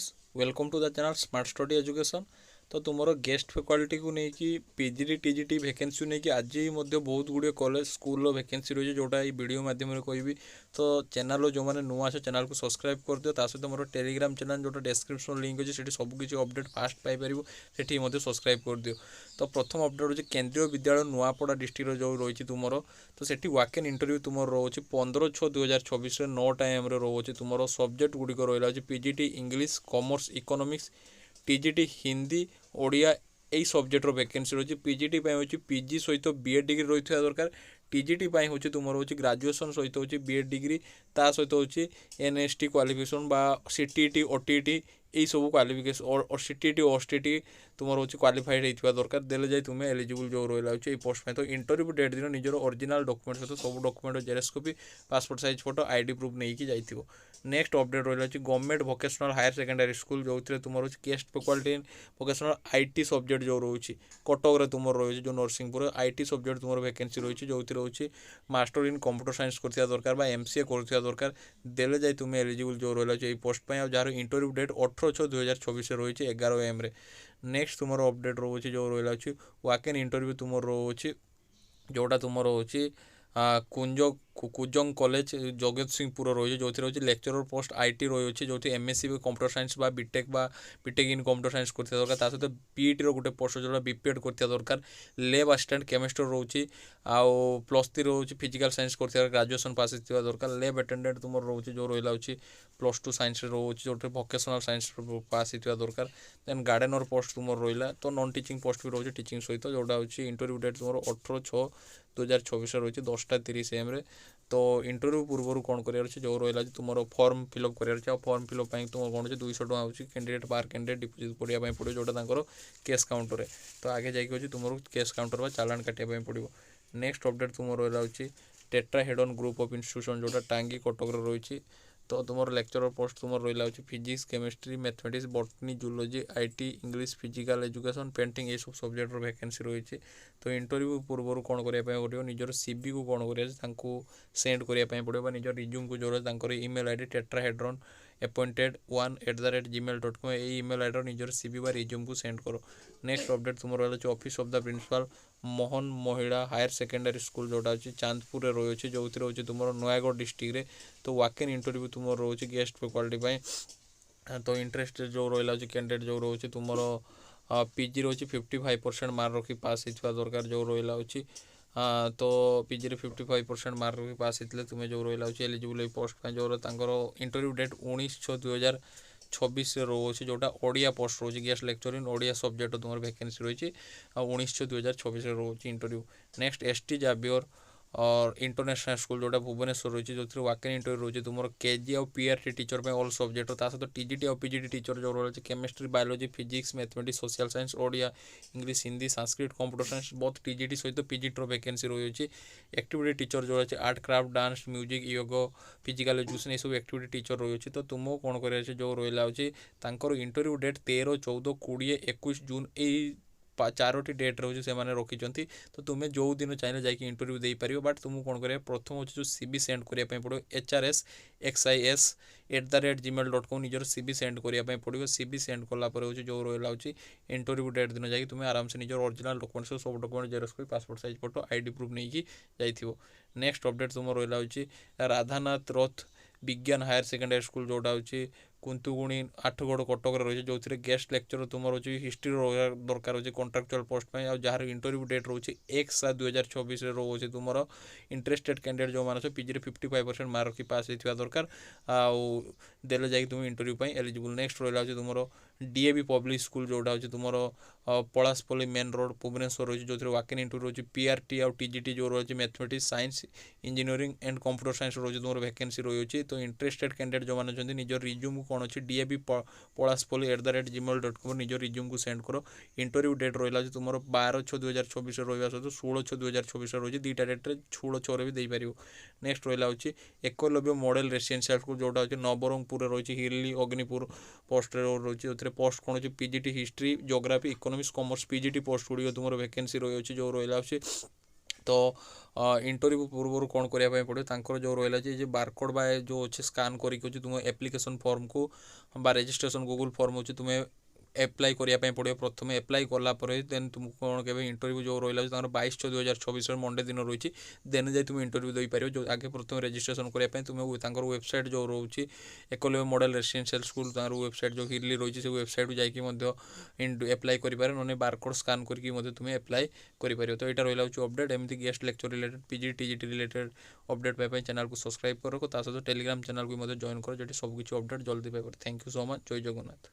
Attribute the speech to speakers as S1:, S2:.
S1: Friends, welcome to the channel smart study education. तो तुमर guest faculty को लेकिन पीजीटी टीजीटी वैकेंसी नहीं कि आज बहुत गुड़े कॉलेज स्कूल वैकेंसी रही है जोटा ये वीडियो माध्यम कहि। तो चैनल जो मैंने नुआ अच्छे चैनल को सब्सक्राइब कर दियो। सहित मोर टेलीग्राम चैनल जो डिस्क्रिप्शन लिंक अच्छे से सबकि अपडेट फास्ट पाइपर से सब्सक्राइब कर दियो। तो प्रथम अपडेट होची केंद्रीय विद्यालय नुआपड़ा डिस्ट्रिक्ट जो रही तुमर तो सेठी वाकेन इंटरव्यू तुम रोचे 15/6/2024 9 टाइम रोचे तुम सब्जेक्ट गुड़िक रहा PGT English commerce economics TGT Hindi Odia यही सब्जेक्टर वैकेंसी रही पीजीटी हूँ पीजी सहित बीएड डिग्री रही दरकार टीजीटी हूँ तुम हूँ ग्राजुएसन सहित हूँ बीएड डिग्री ता सहित हूँ एनएसटी क्वालिफिकेशन बा सीटीटी ओटीटी यही सब क्वालिफिकेशन सीटीटी ओटीटी तुम हूँ क्वालिफाइड होता दरकार देले जाए तुम्हें एलिजिबल जो रहा है पोस्ट में। तो इंटरव्यू डेट दिन निजर ओरिजिनल डॉक्यूमेंट सहित सब document xerox copy passport size photo ID proof नहीं कि जाइथिबो। नेक्स्ट अपडेट रहा है government vocational higher secondary school जो तुम रोचे guest faculty vocational IT subject जो रोचे कटक तुम रही जो नरसिंहपुर आईटी सब्जेक्ट तुम वैकेंसी रही जो रोचे मास्टर इन कंप्यूटर साइंस करथिया दरकार बा एमसीए करथिया दरकार देले जाए तुम्हें एलिजिबल जो रहा है पोस्ट पे। जार इंटरव्यू डेट 18/6/2024 रही 11 AM। नेक्स्ट तुम अपडेट रोचे जो रहा है वाकेन इंटरव्यू तुम रोचे जोटा तुम रोचे कुजंग कॉलेज जगत सिंहपुर रही जो रही लेक्चरर पोस्ट आईटी रही जो MSc computer science BTech in computer science करथिया दरकार सहित पीईटी गोटे पोस्ट जो बीपीएड करथिया दरकार लैब असिस्टेंट केमिस्ट्री रोचे आउ +3 रोचे फिजिकल साइंस करथिया ग्रेजुएशन पास होता दरकार लैब अटेंडेंट तुम रोचे जो रहा है +2 साइंस रोचे जो वोकेशनल साइंस पास होता दरकार देन गार्डेनर पोस्ट तुम रहा तो नॉन टीचिंग पोस्ट भी रोचे टीचिंग सहित जोटा हूँ इंटरव्यू डेट तुम 18/6/2024 रही 10:30 AM। तो इंटरव्यू पूर्व कौन कर जो रहा तुम फॉर्म फिलअप कर फॉर्म फिलअप तुम कौन 200 टका हो कैंडिडेट बार कैंडिडेट डिपोजिट पड़ाई पड़ो जोटा कैश काउंटर। तो आगे जाकि तुम कैश काउंटर चालान काटापी पड़ो। नेक्स्ट अपडेट तुम रहा टेट्राहेड्रन ग्रुप ऑफ इंस्टीट्यूशन जोटा टांगी कटक रही। तो तुम लेक्चरर पोस्ट तुम रहा physics chemistry mathematics botany zoology IT English physical education painting ये सब सब्जेक्ट वैकेंसी रही। तो इंटरव्यू पूर्व कौन करने पड़ो निजर सीवी को कौन कर सेंड करने पड़ो निजर रिज्यूम को जो ईमेल आईडी टेट्राहेड्रन appointed1@gmail.com ये ईमेल आईडी निजर सीवी बा रिज्यूम को सेंड करो। नेक्स्ट अपडेट तुम रहा office of the principal Mohan Mahila higher secondary school जोटा अच्छी चांदपुर रही जो रोचे तुम नयागढ़ डिस्ट्रिक्ट। तो वाकेन इंटरव्यू तुम रोचे गेस्ट फैकल्टी। तो इंटरेस्ट जो रहा कैंडिडेट जो रोचे तुम पीजी रही 55% मार्क रखी पास होता दरकार जो रहा तो पीजी 55% मार्क रखी पास होते तुम्हें जो रहा एलिजिबल पोस्ट जो इंटरव्यू डेट 19/6/2024 रोचे जोटा ओडिया पोस्ट रोचे guest lecture in Odia subject तुम वैकेंसी रही 19/6/2024 रोचे इंटरव्यू। नेक्स्ट एसटी जावियर और इंटरनेशनल स्कूल जोटा भुवनेश्वर रही जो वाकेन इंटरव्यू रही तुम केजी और पीआरटी टीचर ऑल सब्जेक्ट सहित टीजीटी और पीजीटी टीचर जो रही chemistry biology physics mathematics social science Odia English Hindi Sanskrit computer science बहुत टीजीटी सहित पीजीटी वैकेंसी रही। एक्टिविटी टीचर जो रही आर्ट क्राफ्ट डांस म्यूजिक योग फिजिकल एजुकेशन ये सब एक्टिविटी टीचर रही। तो तुमको कौन कर जो रहा इंटरव्यू डेट 13, 14, 20, 21 जून यही 4टी डेट रोचे से रखी। तो तुम्हें जो दिन चाहिए जाकि इंटरव्यू दे पार बट तुमको कौन कर प्रथम हूँ जो सीवी सेंड करने पड़ो hrsxis@gmail.com निजर सीवी सेंड करने पड़ो। सीवी सेंड कलापर हूँ जो रहा इंटरव्यू डेट दिन जाकि तुम्हें आराम से निजर ओरिजिनल डॉक्यूमेंट्स सब डॉक्यूमेंट जेरक्स कर passport size photo ID proof नहीं कि जाइथिबो। नेक्स्ट अपडेट तुम रहा राधानाथ रथ विज्ञान हायर सेकेंडरी स्कूल जोटा हूँ कुंतुगुणी 8गड़ कटक रही जो गेस्ट लेक्चर तुम रोचे हिस्ट्री दरकार होचे कॉन्ट्रैक्चुअल पोस्ट पे जार इंटरव्यू डेट रोचे 1/7/2024 रोचे तुम इंटरेस्टेड कैंडिडेट जो मैंने पीजी 55% मार्क रखी पास होता दरकार आउ देले जाकि तुम इंटरव्यू पर एलिजिबल। नेक्स्ट रहा तुम डीएवी पब्लिक स्कूल जोटा हूँ तुम पलासपल्ली मेन रोड भुवनेश्वर रही जो वाकेन इंटरव्यू रही पीआरटी और टीजीटी जो रही mathematics science engineering and computer science रही तुम वैकेंसी रही। तो इंटरेस्टेड कैंडिडेट जो मैंने निजर रिज्यूम कौन अच्छी डीएबी पलासपल्ली@gmail.com निज रिज्यूम को सेंड करो। इंटरव्यू डेट रहा तुम 12/6/2024 रहा सहित 16/6/2024 रही दुईटा डेट्रे 16/6 भी देपार। नेक्स्ट रहा एकलव्य मॉडल रेसिडेंशियल स्कूल जोटा अच्छे नवरंगपुर रही हिरली अग्निपुर पोस्ट रही जो पोस्ट कौन अच्छे PGT history geography economics commerce PGT post गुड़िक तुम वैकेंसी रही जो रहा तो इंटरव्यू पूर्व कौन करने पड़े तांकर जो रहा जे बारकोड बा जो अच्छे स्कान करके तुम एप्लिकेशन फॉर्म को बा रजिस्ट्रेशन गूगल फॉर्म हो तुम्हें एप्लाई करने पड़ो प्रथम एप्लाई कलापर देन तुमको कौन के इंटरव्यू जो रहा 22/6/2024 मंडे दिन रही देन जाए तुम इंटरव्यू दे पार जो आगे प्रथम रजिस्ट्रेशन करने तुम्हें वेबसाइट जो रोचे Eklavya model residential school website जो हिली रही है वेबसाइट जाकि एप्लाई करें ना बारकोड स्कान करके तुम्हें एप्लाई करें तो यहाँ रहा हूँ अपडेट एमती guest lecture related PG TGT related update पाई चैनल को सब्सक्राइब कर सहित टेलीग्राम चैनल को जॉइन कर जो सबकिछ अपडेट जल्दी पाइपर थैंक यू सो मच जय जगन्नाथ।